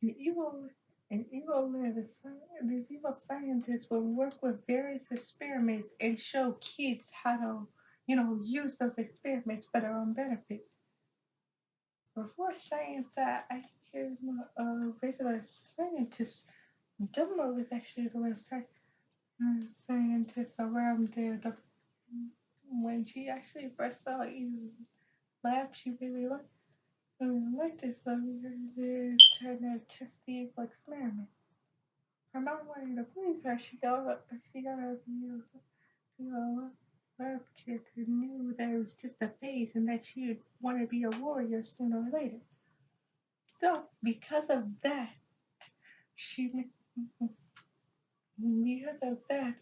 evil, an evil lair, these evil scientists would work with various experiments and show kids how to, use those experiments for their own benefit. Before science, I became a regular scientist. Dumbo was actually the real scientist around there. When she actually first saw Eve's lab, she really liked it, so they're trying to test the evil experiment. Her mom wanted to please her. She got a lab kit and knew that it was just a phase and that she would want to be a warrior sooner or later. So, because of that, she because of that,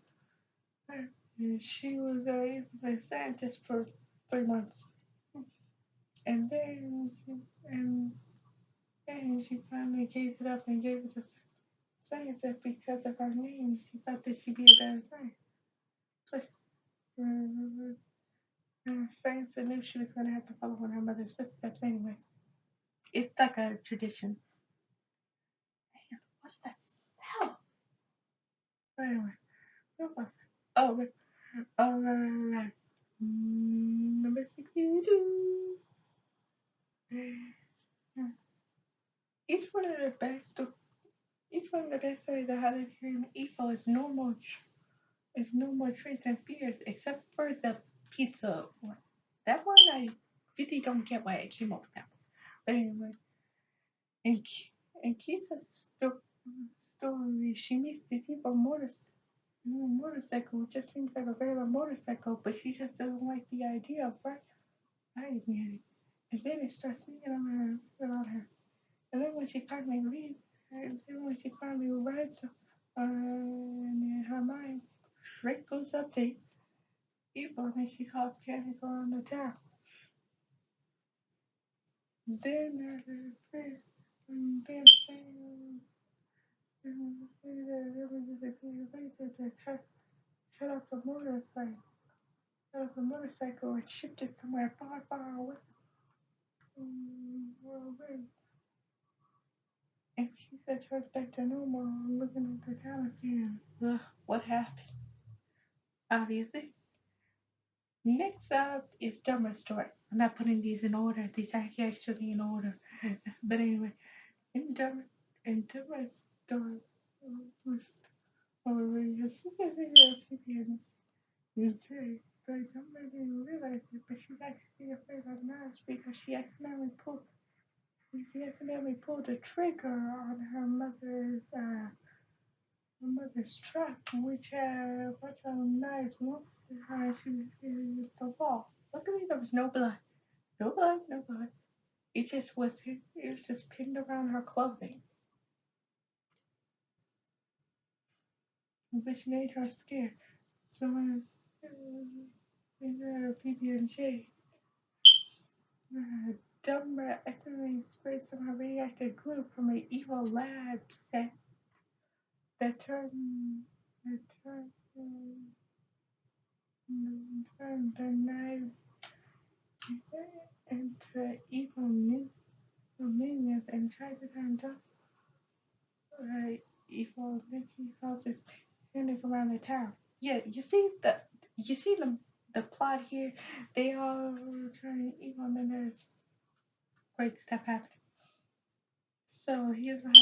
she was a scientist for 3 months, and and then she finally gave it up and gave it to science because of her name. She thought that she'd be a better scientist. Plus, science knew she was going to have to follow in her mother's footsteps anyway. It's like a tradition. Man, what does that smell? Anyway, what was it? Oh, right. Number 62. Each one of the best each one of the best stories I had here in Evil is no more traits and fears except for the pizza one. That one I really don't get why I came up with that. But anyway, in in Kisa's story, she meets this evil motorcycle. It just seems like a regular motorcycle, but she just doesn't like the idea of riding it. And then it starts sneaking on her. And then when she finally leaves, and then when she finally rides, and in her mind, Rick goes up to evil, and she calls panic on the town. Then there's a friend, and then things, and there was a few places that cut off the motorcycle, and shipped it somewhere far, far away. Away. And she said she was back to normal, looking at the town and saying, ugh, what happened? Obviously. Next up is Dumber Story. I'm not putting these in order. These are actually in order. But anyway, in Dumber, in Dumber Story, your sister's in your opinions. You say, but Dumber didn't realize it, but she's actually afraid of knives because she accidentally pulled a trigger on her mother's truck, which had a bunch of knives along her. She was in the wall. Luckily, there was no blood. No blood, no blood. It was just pinned around her clothing, which made her scared. So in her PB&J, Dumber accidentally sprayed some radioactive glue from an evil lab set that turned the knives into evil minions and tried to turn evil Mickey causes panic around the town. Yeah, you see the plot here. They all turn evil and then there's great stuff happening. So here's what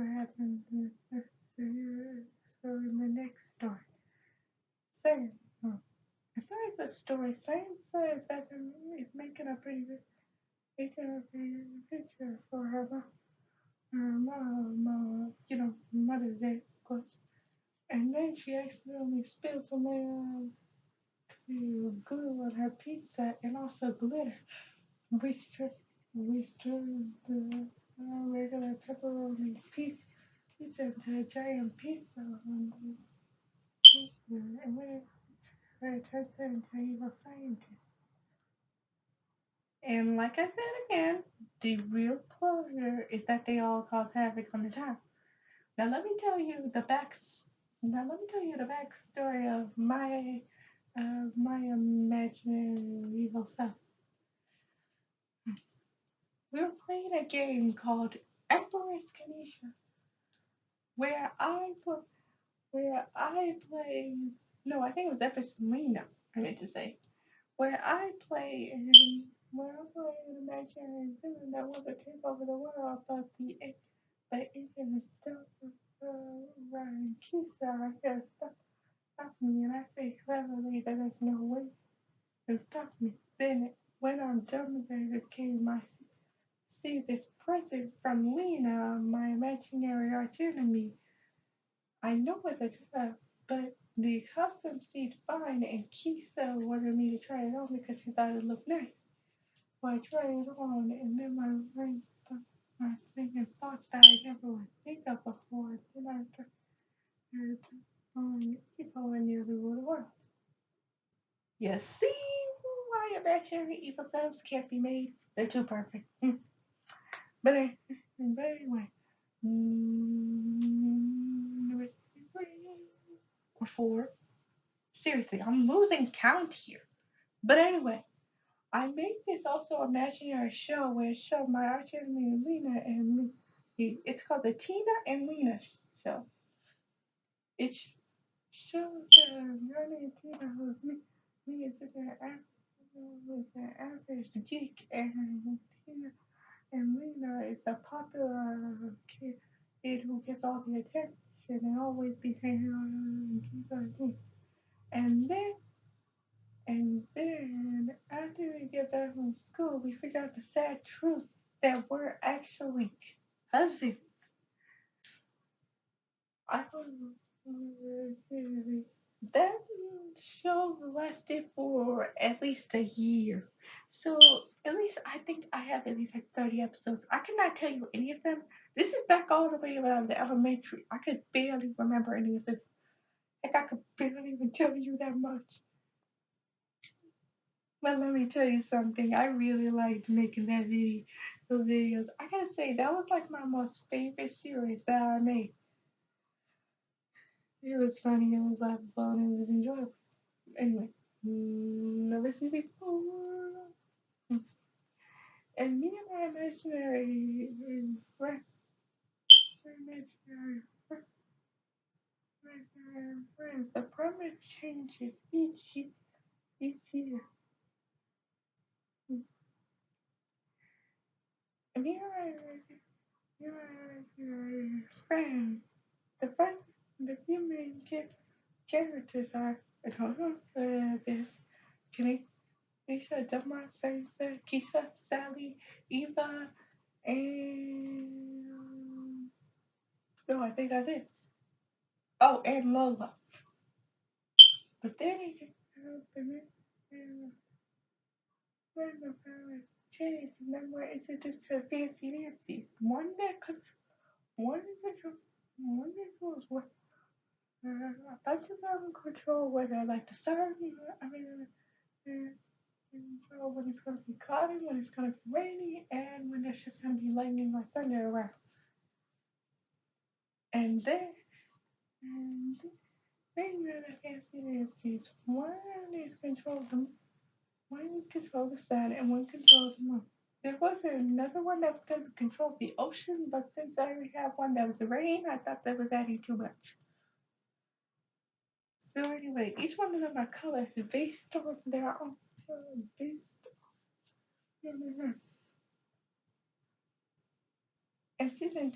happened. So here, so in the next story, second, as far as the story, science says that is making a pretty good picture for her mom, Mother's Day, of course. And then she accidentally spilled some glue on her pizza and also glitter, which turns the regular pepperoni pizza into a giant pizza on the pizza. And when it turns her into an evil scientist. And like I said again, the real closure is that they all cause havoc on the town. Now let me tell you the back. Now let me tell you the backstory of my imaginary evil self. We were playing a game called Empress Kanisha, where I play. No, I think it was Empress Lena. I meant to say where I play an imaginary villain that wants to take over the world, but the agent is still running. Kisa, I can't stop me, and I say cleverly that there's no way to stop me. Then, when I'm done with the game, I see this present from Lena, my imaginary arch enemy. I know it's a trap, but the costume seemed fine, and Kisa wanted me to try it on because she thought it looked nice. So I tried it on, and then my brain started thinking thoughts that I never would think of before. Then I started evil and nearly rule the world. You see why imaginary evil selves can't be made? They're too perfect. But anyway, number three or four. Seriously, I'm losing count here. But anyway, I made this also imaginary show where it showed my arch enemy Lena and me. It's called the Tina and Lena show. It shows Ronnie and Tina, me is an average geek, and Tina and Lena is a popular kid who gets all the attention and always be hanging on and keep. And then after we get back from school, we figure out the sad truth that we're actually cousins. I don't know. That show lasted for at least a year. So at least I think I have at least like 30 episodes. I cannot tell you any of them. This is back all the way when I was in elementary. I could barely remember any of this. Like I could barely even tell you that much. But let me tell you something. I really liked making those videos. I gotta say that was like my most favorite series that I made. It was funny, it was laughable, and it was enjoyable. Anyway, number 64. And me and my friend, imaginary friends, the premise changes each year. And me and my imaginary friends, the first, the few main characters are, I don't know this, Kanisha, Delmar, Sansa, Kisa, Sally, Eva, and no, I think that's it. Oh, and Lola. But then when the parents changed, and then we're introduced to Fancy Nancy's. One that control, one that controls what a bunch of them control whether like the sun, control when it's gonna be cloudy, when it's gonna be rainy, and when it's just gonna be lightning or thunder around. And then, and then you have the Fancy Nancy's. One is control the one is control the sun, and one controls the moon. There was another one that was going to control the ocean, but since I already have one that was the rain, I thought that was adding too much. So anyway, each one of them are colors based on their own, based on their and season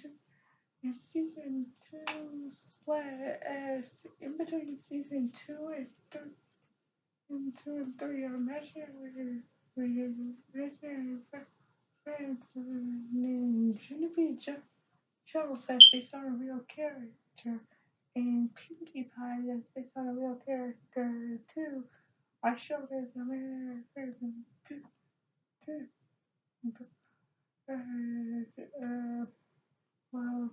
two slash in between season two and three. And 2 and 3 are imaginary imaginary friends named Genevieve Jones that's based on a real character. And Pinkie Pie that's based on a real character too. Are shown as imaginary friends too. too. Well,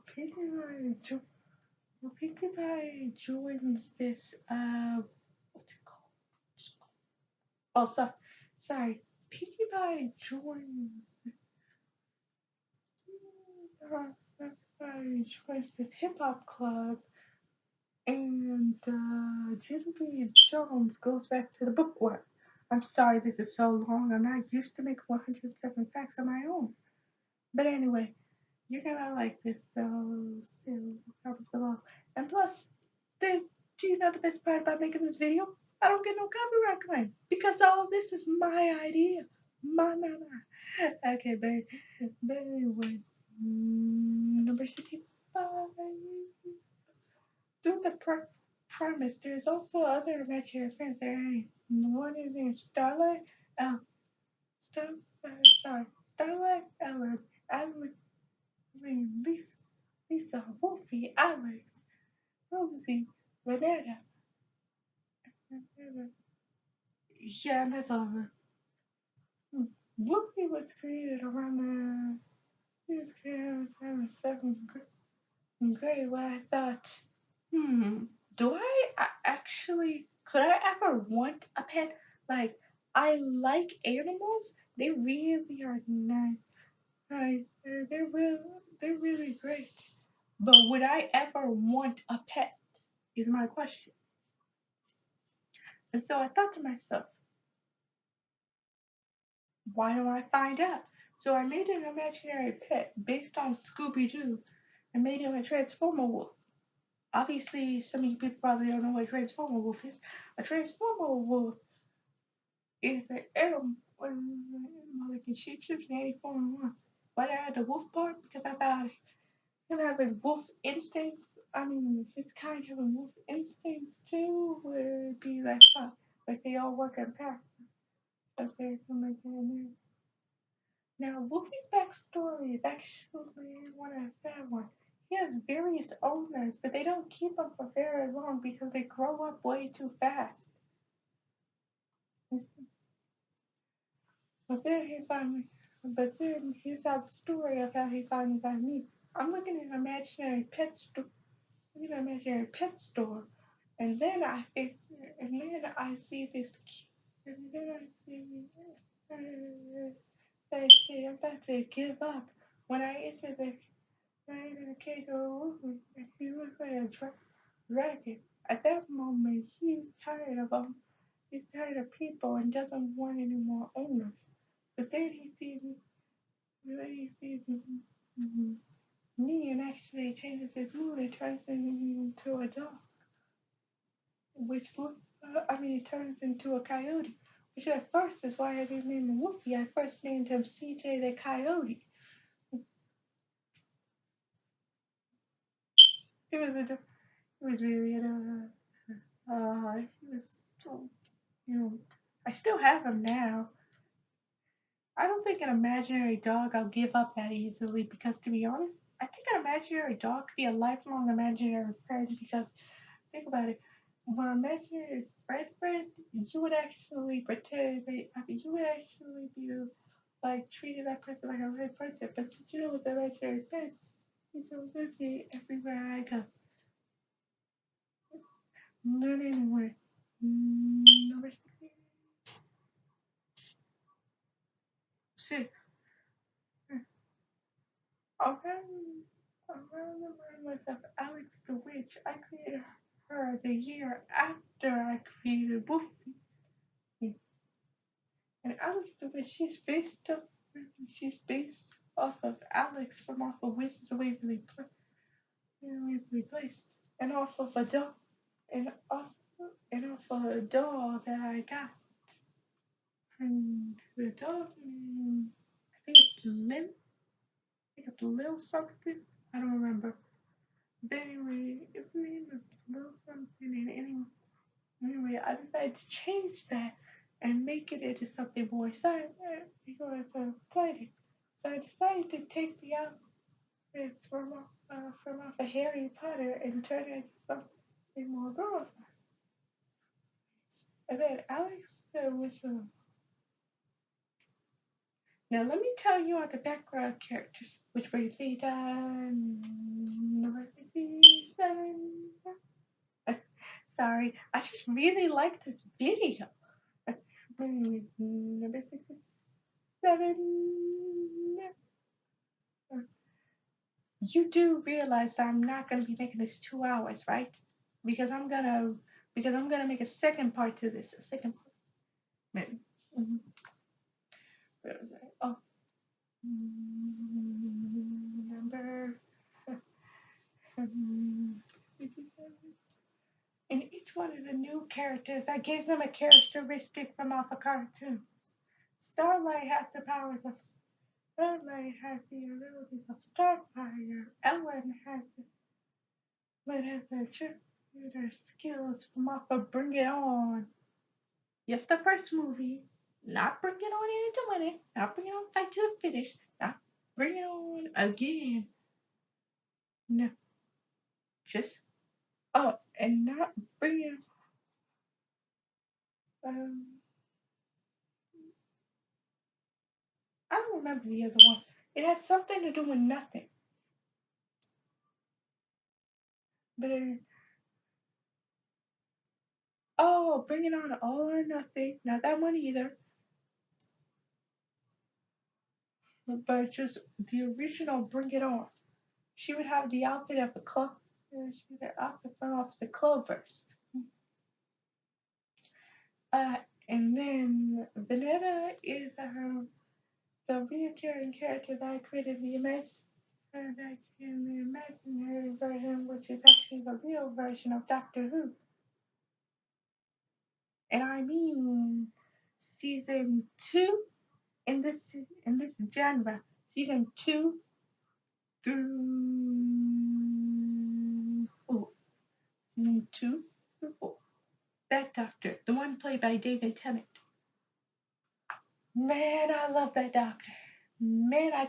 Pinkie Pie joins this, what's it called? Oh, sorry. Pinkie Pie joins, this hip hop club, and Genevieve Jones goes back to the bookworm. I'm sorry this is so long. I'm not used to making 107 facts on my own. But anyway, you're gonna like this, so still comments below. And plus, this, do you know the best part about making this video? I don't get no copyright claim because all of this is my idea. My. Okay, but anyway, number 65. Through the premise, there's also other imaginary friends there. One is named Starlight. Oh, Star, sorry, Starlight, Edward, Lisa, Wolfie, Alex, Rosie, Renata. Yeah, and that's all of them. Wolfie was created around he was created around the time of seventh grade where I thought, do I actually, could I ever want a pet? Like, I like animals. They really are nice. They're really great. But would I ever want a pet? Is my question. And so I thought to myself, why don't I find out? So I made an imaginary pet based on Scooby Doo and made him a Transformer wolf. Obviously, some of you people probably don't know what a Transformer wolf is. A Transformer wolf is an animal like in shapeshifting in any form you want. But I had the wolf part because I thought him having wolf instincts. I mean, his kind having wolf instincts too would be like fun. Like they all work in pack. I'm saying something like that in there. Now, Wolfie's backstory is actually one of the sad ones. He has various owners, but they don't keep him for very long because they grow up way too fast. But then he finally, but then here's how the story of how he finally got me. I'm looking at an imaginary pet store, and then I see this, and then I see, they say I'm about to give up. When I enter the cage of Wolfie, and he looks like a dragon. At that moment, he's tired of them. He's tired of people and doesn't want any more owners. But then he sees me and actually changes his mood and turns him into a dog, it turns into a coyote, which at first is why I didn't name him Wolfie. I first named him CJ the Coyote. He was a, he was really he was, you know, I still have him now. I don't think an imaginary dog I'll give up that easily because, to be honest, I think an imaginary dog could be a lifelong imaginary friend because, think about it, when imaginary friend, you would actually pretend you would actually be like treating that person like a real person. But since you know it's an imaginary friend, you go with me everywhere I go. But anyway, number 6. Around the mind myself, Alex the Witch. I created her the year after I created Buffy. And Alex the Witch, she's based off of Alex from off of Wizards of Waverly Place, and off of a doll, and off of a doll that I got. And the doll's name, I think it's Lil. I think it's Lil something. I don't remember. But anyway, his name is Lil something, and anyway, Anyway, I decided to change that and make it into something more exciting because of playing. So I decided to take the outfits from off of Harry Potter and turn it into something more glorified. And then Alex was now let me tell you on the background characters, which brings me to number 57. Sorry, I just really like this video. Number 67. You do realize that I'm not gonna be making this 2 hours, right? Because I'm gonna make a second part to this. A second part. Mm-hmm. Where was I? Oh, number 67. In each one of the new characters, I gave them a characteristic from off a cartoon. Starlight has the abilities of Starfire. Ellen has the cheerleader skills from off of Bring It On. Yes, the first movie. Not Bring It On into winning. Not Bring It On fight to the finish. Not Bring It On again. No, just and not Bring It. Um, I don't remember the other one. It has something to do with nothing. But Bring It On All or Nothing. Not that one either. But just the original Bring It On. She would have the outfit of the club. She had the outfit from off the Clovers. Uh, and then Vanetta is the reoccurring character that I created that in the imaginary version, which is actually the real version of Doctor Who. And I mean season 2 in this genre. Season 2 through 4. Season 2 through 4. That doctor, the one played by David Tennant. Man, I love that doctor. Man, I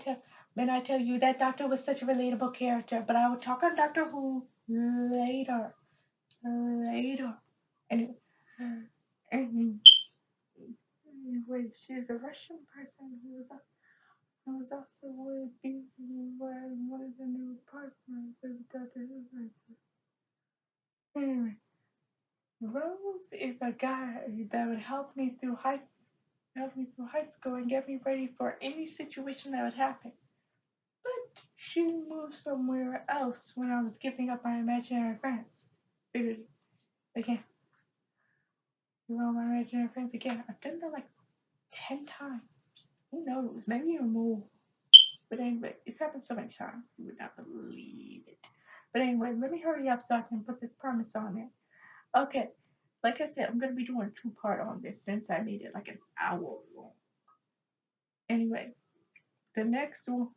tell you, that doctor was such a relatable character. But I will talk on Doctor Who later. Later. And and anyway, she's a Russian person who was also with one of the new partners of Doctor Who. Anyway, Rose is a guy that would help me through high school and get me ready for any situation that would happen. But she moved somewhere else when I was giving up my imaginary friends. Figured again, my imaginary friends again. I've done that like 10 times. Who knows? Maybe even more. But anyway, it's happened so many times you would not believe it. But anyway, let me hurry up so I can put this promise on it. Okay, like I said, I'm gonna be doing a two-part on this since I made it like an hour long. Anyway, the next one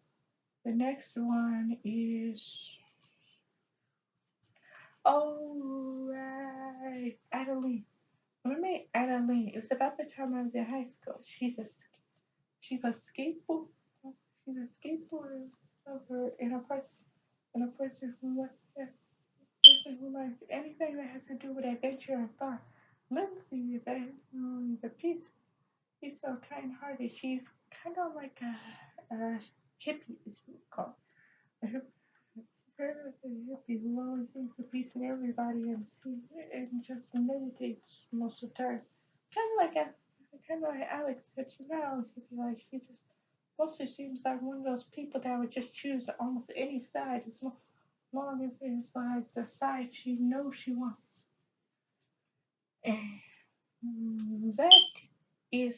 The next one is right, Adeline. When I met Adeline, it was about the time I was in high school. She's a skateboard she's a skateboarder over in a person who likes anything that has to do with adventure and fun. Lindsay is a piece. She's so kind-hearted. She's kind of like a hippie, is what we call it. Prayer is a hippie who always seems to peace in everybody and just meditates most of the time. Kind of like Alex, but she just mostly seems like one of those people that would just choose almost any side as long as it's like the side she knows she wants. And is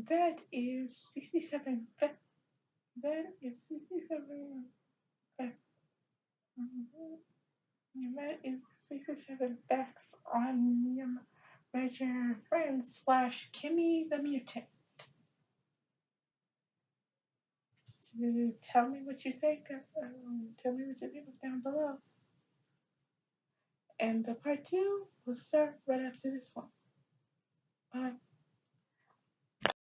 that is 67. That is 67. That is 67 facts on Imaginary Friends slash Kimi the Mutant. So tell me what you think. Tell me what you think down below. And the part two will start right after this one. Bye.